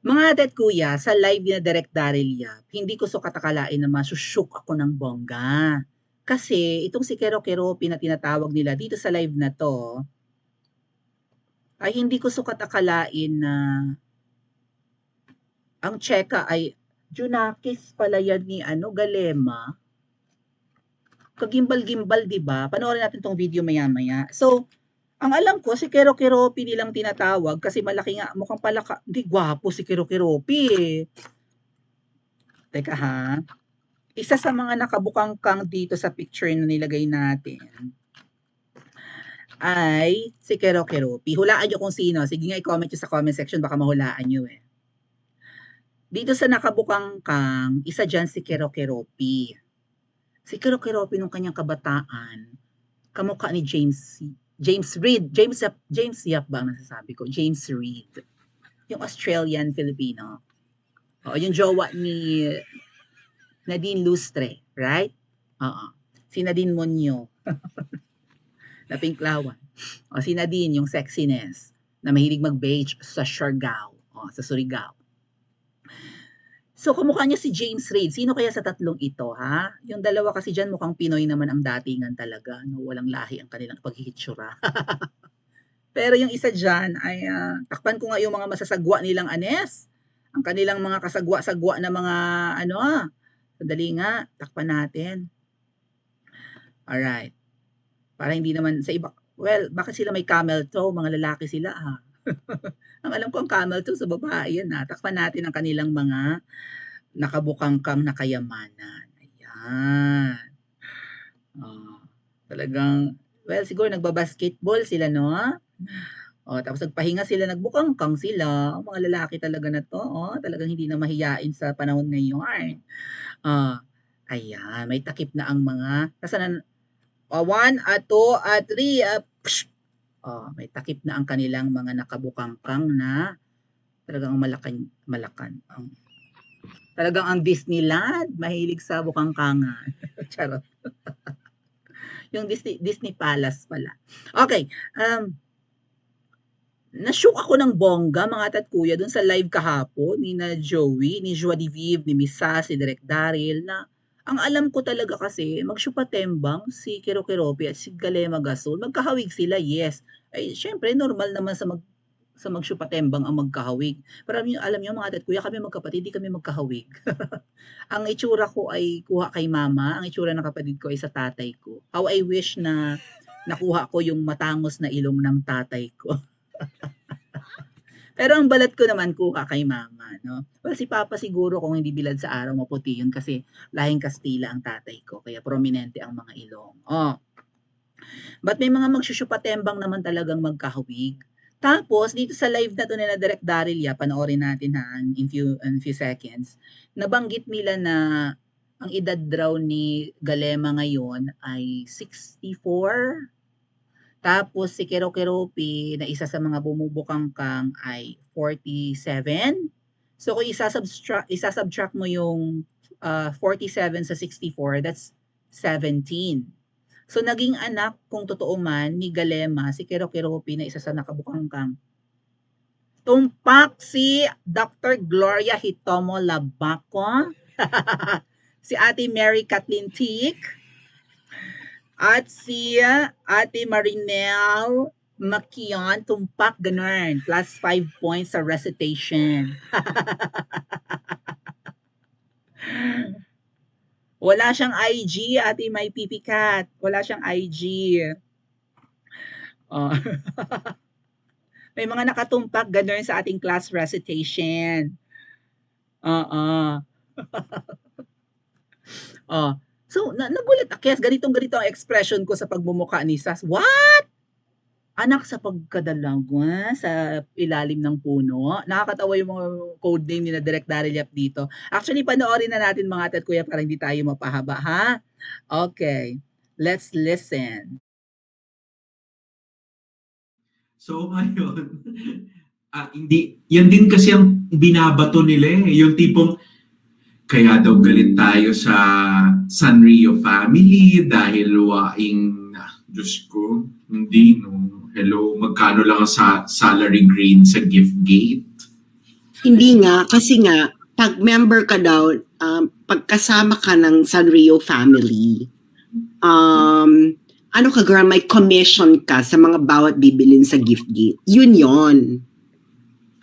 Mga ate at kuya, sa live ni na Direk Daryl Yap, hindi ko sukat akalain na masushook ako ng bongga. Kasi itong si Kero Keropi na tinatawag nila dito sa live na 'to, ay hindi ko sukat akalain na ang tseka ay Junakis pala yan ni Galema. Kagimbal-gimbal, 'di ba? Panoorin natin 'tong video maya-maya. So, ang alam ko si Kero Keropi nilang tinatawag kasi malaki nga, mukhang palaka, hindi, gwapo si Kero Keropi eh. Teka ha. Isa sa mga nakabukangkang dito sa picture na nilagay natin ay si Kero Keropi. Hulaan nyo kung sino. Sige nga, i-comment nyo sa comment section, baka mahulaan nyo eh. Dito sa nakabukangkang, isa dyan si Kero Keropi. Si Kero Keropi nung kanyang kabataan, kamukha ni James Reid. James Yap ba ang nasasabi ko? James Reid. Yung Australian Filipino. O, yung jowa ni Nadine Lustre, right? Oo. Si Nadine Monyo. Na pinklawan. O, si Nadine, yung sexiness, na mahilig mag-beige sa Siargao, sa Surigao. So, kamukha niya si James Reid. Sino kaya sa tatlong ito, ha? Yung dalawa kasi dyan, mukhang Pinoy naman ang datingan talaga. No? Walang lahi ang kanilang paghihitsura. Pero yung isa dyan, ay takpan ko nga yung mga masasagwa nilang anes. Ang kanilang mga kasagwa-sagwa na mga, sandali nga, takpan natin. Alright. Para hindi naman sa iba, well, bakit sila may camel toe? Mga lalaki sila, ha? Ang alam ko ang camel toe sa babae yan, ha? Takpan natin ang kanilang mga nakabukangkang na kayamanan. Ayan. Talagang, well, siguro nagbabasketball sila, no? Tapos nagpahinga sila, nagbukangkang sila. Mga lalaki talaga na to, talagang hindi na mahiyain sa panahon ngayon. Ayan, may takip na ang mga, nasaan 1 at 2 at 3. May takip na ang kanilang mga nakabukangkang na talagang malakan. Talagang ang Disneyland, mahilig sa bukangkangan. Charot. Yung Disney Palace pala. Okay. Na-shook ako ng bongga, mga tat kuya, dun sa live kahapon ni na Joey, ni Joie de Vive, ni Miss si Direk Daryl, na ang alam ko talaga kasi, magsyupatembang si Kero Keropi at si Galema Gasol. Magkahawig sila, yes. Ay, syempre, normal naman sa magsyupatembang ang magkahawig. Pero alam niyo mga tat kuya, kami magkapatid, di kami magkahawig. Ang itsura ko ay kuha kay mama, ang itsura ng kapatid ko ay sa tatay ko. How I wish na nakuha ko yung matangos na ilong ng tatay ko. Pero ang balat ko naman kuha kay mama, no? Well, si papa siguro kung hindi bilad sa araw, maputi yun kasi lahing Kastila ang tatay ko, kaya prominente ang mga ilong. But may mga magsusyupatembang naman talagang magkahawig. Tapos, dito sa live na to nila Direk Daryl Yap, panoorin natin ha, in few seconds, nabanggit nila na ang edad raw ni Galema ngayon ay 64. Tapos si Kero Keropi na isa sa mga bumubukangkang ay 47. So kung isasubtract mo yung 47 sa 64, that's 17. So naging anak, kung totoo man, ni Galema, si Kero Keropi na isa sa nakabukangkang. Tumpak si Dr. Gloria Hitomo Labaco, si Ate Mary Kathleen Tick, at si Ate Marinel Makion, tumpak, ganun. Plus 5 points sa recitation. Wala siyang IG, Ate May Pipikat. Wala siyang IG. May mga nakatumpak, ganun sa ating class recitation. So, nagulat ako. Yes, ganito ang expression ko sa pagmumukha ni Sas. What? Anak sa pagkadalagwa sa ilalim ng puno. Nakakatawa yung mga code name ni na Direk Daryl Yap dito. Actually, panoorin na natin mga ate at kuya para hindi tayo mapahaba, ha? Okay. Let's listen. So ngayon, hindi, yan din kasi ang binabato nila eh. Yung tipong, kaya daw galit tayo sa Sanrio family dahil waing, Diyos ko, hindi no. Hello, magkano lang sa salary grade sa gift gate? Hindi nga, kasi nga, pag member ka daw, pagkasama ka ng Sanrio family, ano ka girl, may commission ka sa mga bawat bibilin sa gift gate. Yun yon.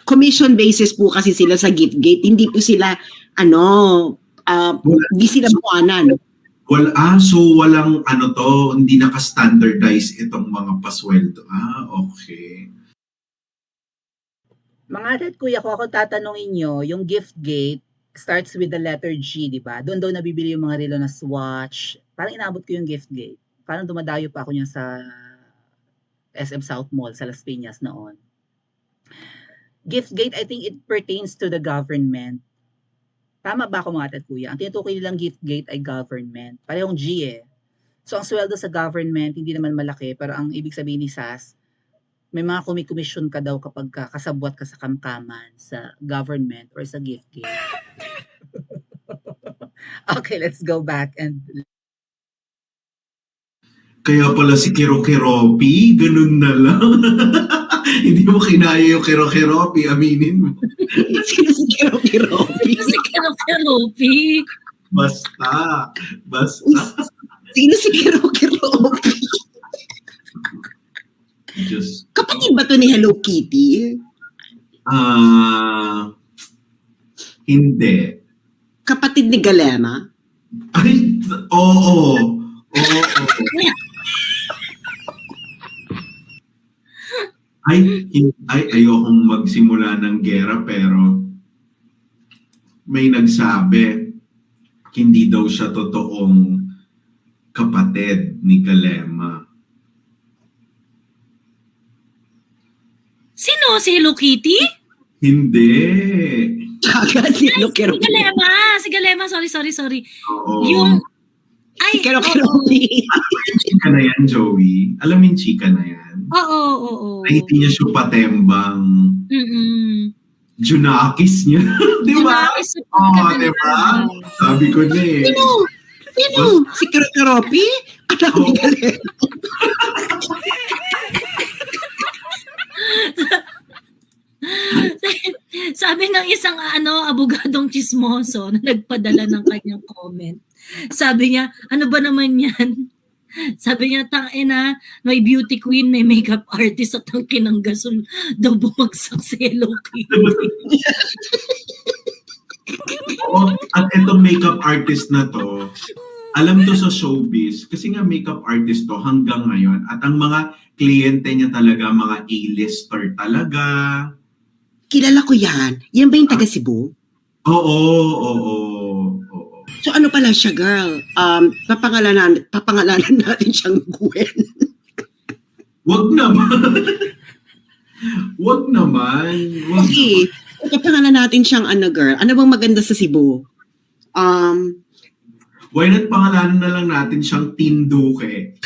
Commission basis po kasi sila sa gift gate. Hindi po sila, hindi sila buwanan. So walang hindi naka-standardize itong mga pasweldo. Okay. Mga ate at kuya, kung ako tatanungin nyo, yung gift gate starts with the letter G, di ba? Doon daw nabibili yung mga relo na Swatch. Parang inabot ko yung gift gate. Parang dumadayo pa ako niya sa SM South Mall, sa Las Piñas noon. Gift gate, I think it pertains to the government. Tama ba ako mga ate at kuya? Ang tinutukoy nilang gift gate ay government. Parehong G eh. So ang sweldo sa government, hindi naman malaki, pero ang ibig sabihin ni SAS, may mga commission ka daw kapag kasabwat ka sa kamkaman, sa government or sa gift gate. Okay, let's go back and... Kaya pala si Kero-Keropi, ganun na lang. Hindi mo kinaya yung Kero-Keropi, aminin mo. Sino si Kero-Keropi? Si Kero-Keropi. Basta. Sino si Kero-Keropi? Just, Kapatid ba to ni Hello Kitty? Hindi. Kapatid ni Galema? Ay, oo. Ay, ayokong magsimula ng gera pero may nagsabi hindi daw siya totoong kapatid ni Galema. Sino? Si Hello Kitty? Hindi. Kaga si Hello Keropi. Si Galema. Sorry. Oo. Yung... Si Kero-Keropi. Chika na yan, Joey. Alam mo yung chika na yan? Oo. Ay, hindi niya siya patembang. Junakis niya. Di ba? Di ba? Sabi ko na eh. Sino? Si Kero-Keropi? Alam ni Galema. Sabi ng isang abogadong chismoso na nagpadala ng kanyang comment. Sabi niya, ano ba naman yan? Sabi niya, tangina, may beauty queen, may makeup artist at ang kinanggasol daw bumagsak si Hello Kitty. At itong makeup artist na to, alam to sa showbiz, kasi nga makeup artist to hanggang ngayon. At ang mga kliyente niya talaga, mga A-lister talaga. Kilala ko yan. Yan ba yung taga Cebu? Oo. So ano pala siya, girl? Papangalanan natin siyang Gwen. Wag naman. Okay. Papangalanan natin siyang girl. Ano bang maganda sa Cebu? Why not pangalanan na lang natin siyang Tinduke?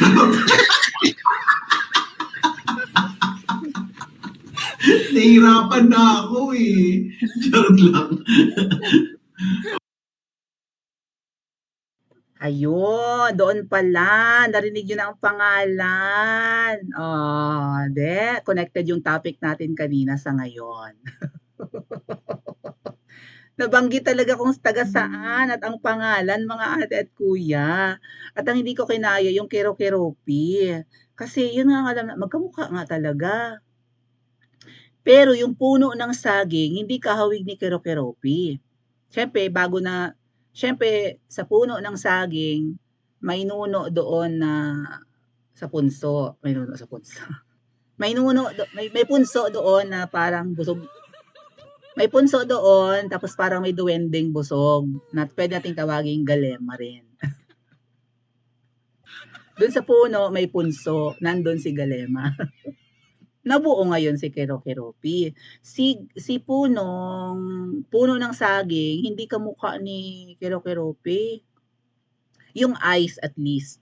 Nahihirapan na ako eh. Charot lang. Ayun, doon pala. Narinig yun ang pangalan. Connected yung topic natin kanina sa ngayon. Nabanggit talaga kung taga saan at ang pangalan, mga ate at kuya. At ang hindi ko kinaya, yung Kero-Keropi. Kasi yun nga alam na, magkamukha nga talaga. Pero yung puno ng saging, hindi kahawig ni Kero-Keropi. Siyempre, sa puno ng saging, may nuno doon na sa punso. May nuno sa punso. May punso doon na parang busog. May punso doon, tapos parang may duwending busog. Na pwede nating tawaging Galema rin. Doon sa puno, may punso. Nandun si Galema. Nabuo ngayon si Kero-Keropi. Si puno ng saging, hindi kamukha ni Kero-Keropi. Yung eyes at least.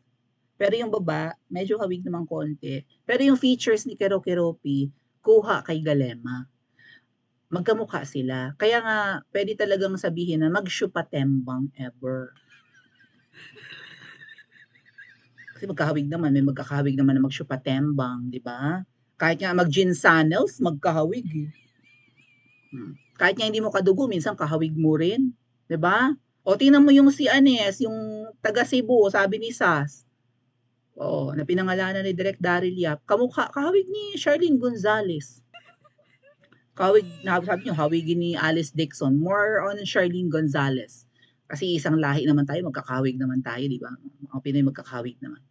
Pero yung baba, medyo hawig naman konti. Pero yung features ni Kero-Keropi, kuha kay Galema. Magkamukha sila. Kaya nga, pwede talagang sabihin na mag-syupatembang ever. Kasi magkahawig naman, may magkakahawig naman na mag-syupatembang, di ba? Kahit nga mag-ginsanels, magkahawig. Kahit nga hindi mo kadugo, minsan kahawig mo rin, 'di ba? O tingnan mo yung si Anes, yung taga Cebu, sabi ni Sas. Oo, na pinangalanan ni Direk Daryl Yap, kahawig ni Charlene Gonzalez. Sabi niyo, hawigin ni Alice Dixon, more on Charlene Gonzalez. Kasi isang lahi naman tayo, magkakahawig naman tayo, di ba? Mga Pinoy magkakahawig naman.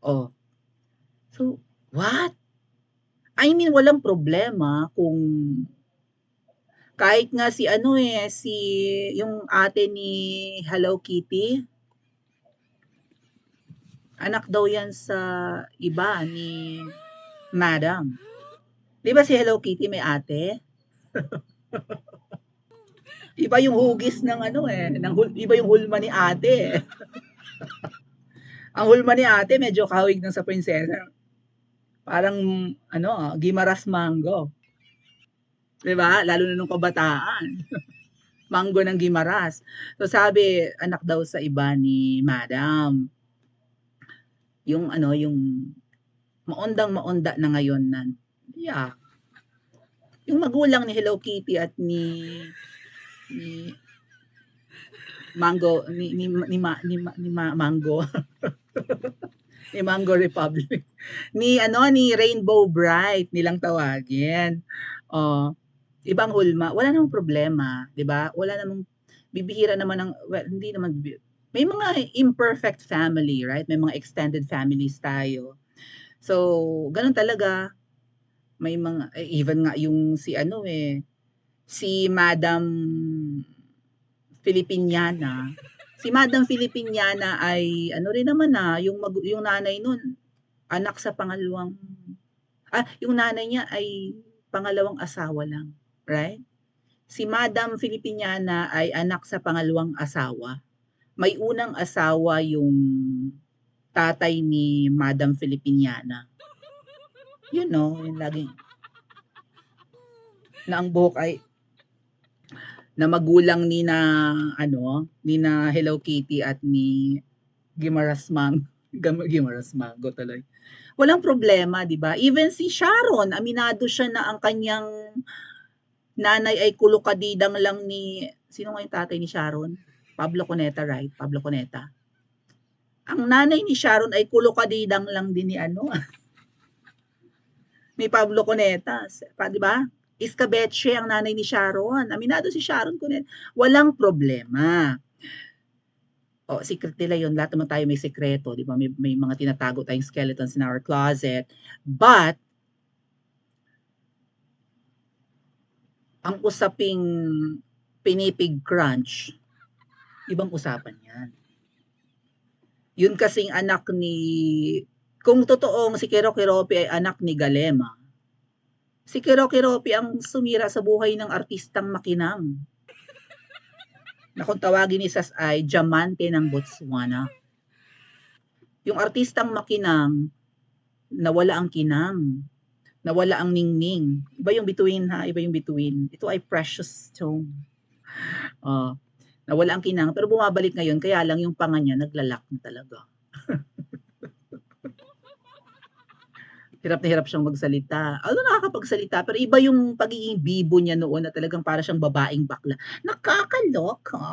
Oh, so, what? I mean, walang problema kung kahit nga si yung ate ni Hello Kitty, anak daw yan sa iba ni Madam. Di ba si Hello Kitty may ate? Iba yung hugis ng iba yung hulma ni ate. Ang hulma ni ate medyo kahawig ng sa prinsesa. Parang Gimaras Mango. 'Di ba? Lalo na nung kabataan. Mango ng Gimaras. So sabi, anak daw sa iba ni Madam. Yung maondang-maonda na ngayon na, yeah. Yung magulang ni Hello Kitty at ni Mango, ni Mango, ni Mango Republic, ni Rainbow Bright nilang tawagin. Ibang hulma, wala namang problema, 'di ba? Wala namang bibihira naman hindi naman may mga imperfect family, right? May mga extended families tayo. So, ganun talaga. May mga even nga yung si Madam Filipiniana. Si Madam Filipiniana ay rin naman yung nanay nun anak sa yung nanay niya ay pangalawang asawa lang, right? Si Madam Filipiniana ay anak sa pangalawang asawa. May unang asawa yung tatay ni Madam Filipiniana. Yung laging na ang buhok ay na magulang ni na Hello Kitty at ni Gimaras Mango tuloy. Walang problema, 'di ba? Even si Sharon, aminado siya na ang kanyang nanay ay kulukadidang lang ni sino nga yung tatay ni Sharon? Pablo Cuneta, right? Pablo Cuneta. Ang nanay ni Sharon ay kulukadidang lang din ni Pablo Cuneta, di ba? Escabeche ang nanay ni Sharon. Aminado si Sharon Cuneta. Walang problema. Secret nila yun. Lahat naman tayo may sekreto, di ba? May mga tinatago tayong skeletons in our closet. But, ang usaping pinipig crunch, ibang usapan yan. Yun kasing anak kung totoong si Kero Keropi ay anak ni Galema, si Kero Keropi ang sumira sa buhay ng artistang makinang. Na kung tawagin ni Sas ay Diamante ng Botswana. Yung artistang makinang, nawala ang kinang, nawala ang ningning. Iba yung bituin iba yung bituin. Ito ay precious stone. Nawala ang kinang, pero bumabalik ngayon, kaya lang yung panga niya, naglalak na talaga. Hirap na hirap siyang magsalita. Nakakapagsalita, pero iba yung pagiging bibo niya noon na talagang para siyang babaeng bakla. Nakakaloka.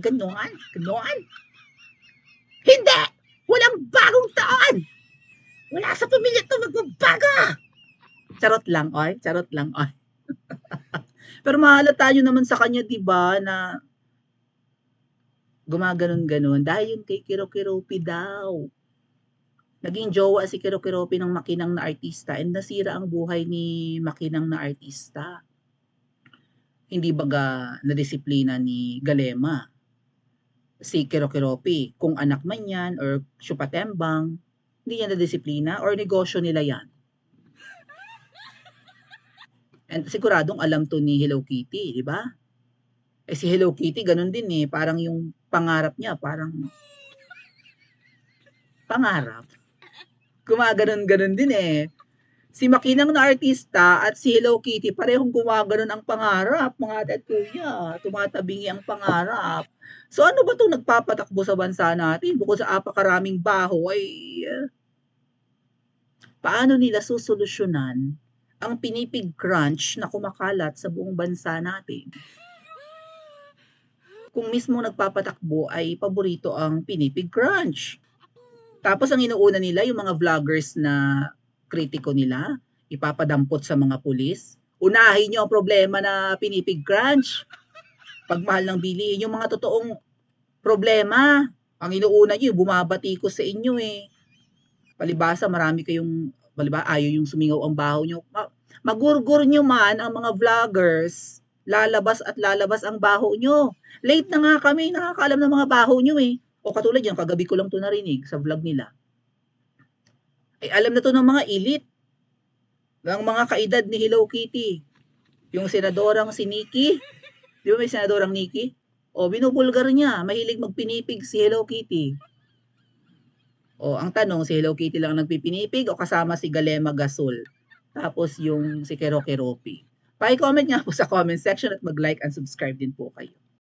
Ganon. Hindi! Walang bagong taon! Wala sa pamilya ito magbabago! Charot lang, oy. Pero mahalata nyo naman sa kanya, di ba, na gumaganon-ganon dahil yung kay Kero Keropi daw. Naging jowa si Kero Keropi ng makinang na artista and nasira ang buhay ni makinang na artista. Hindi baga nadisiplina ni Galema si Kero Keropi. Kung anak man yan or syupatembang, hindi niya nadisiplina or negosyo nila yan. And siguradong alam to ni Hello Kitty, di ba? Si Hello Kitty, ganun din parang yung pangarap niya, parang pangarap. Gumaganon-ganon din Si makinang na artista at si Hello Kitty, parehong gumaganon ang pangarap, mga ate at kuya. Tumatabingi ang pangarap. So ano ba itong nagpapatakbo sa bansa natin? Bukod sa apakaraming baho, ay paano nila susolusyonan ang pinipig crunch na kumakalat sa buong bansa natin. Kung mismo nagpapatakbo ay paborito ang pinipig crunch. Tapos ang inuuna nila yung mga vloggers na kritiko nila, ipapadampot sa mga pulis. Unahin nyo ang problema na pinipig crunch. Pagmahal ng bilihin, yung mga totoong problema, ang inuuna nyo, bumabati ko sa inyo eh. Palibasa, marami kayong, ayaw yung sumingaw ang baho nyo. Magurgur nyo man ang mga vloggers, lalabas at lalabas ang baho nyo. Late na nga kami, nakakaalam ng mga baho nyo eh. O katulad yan, kagabi ko lang to narinig sa vlog nila. Ay, alam na to ng mga elite. Ng mga kaedad ni Hello Kitty. Yung senadorang si Nikki. Di ba may senadorang Nikki? O, binubulgar niya. Mahilig magpinipig si Hello Kitty. O, ang tanong, si Hello Kitty lang nagpipinipig o kasama si Galema Gasol? Tapos yung si Kero Keropi. Pa-comment nga po sa comment section at mag-like and subscribe din po kayo.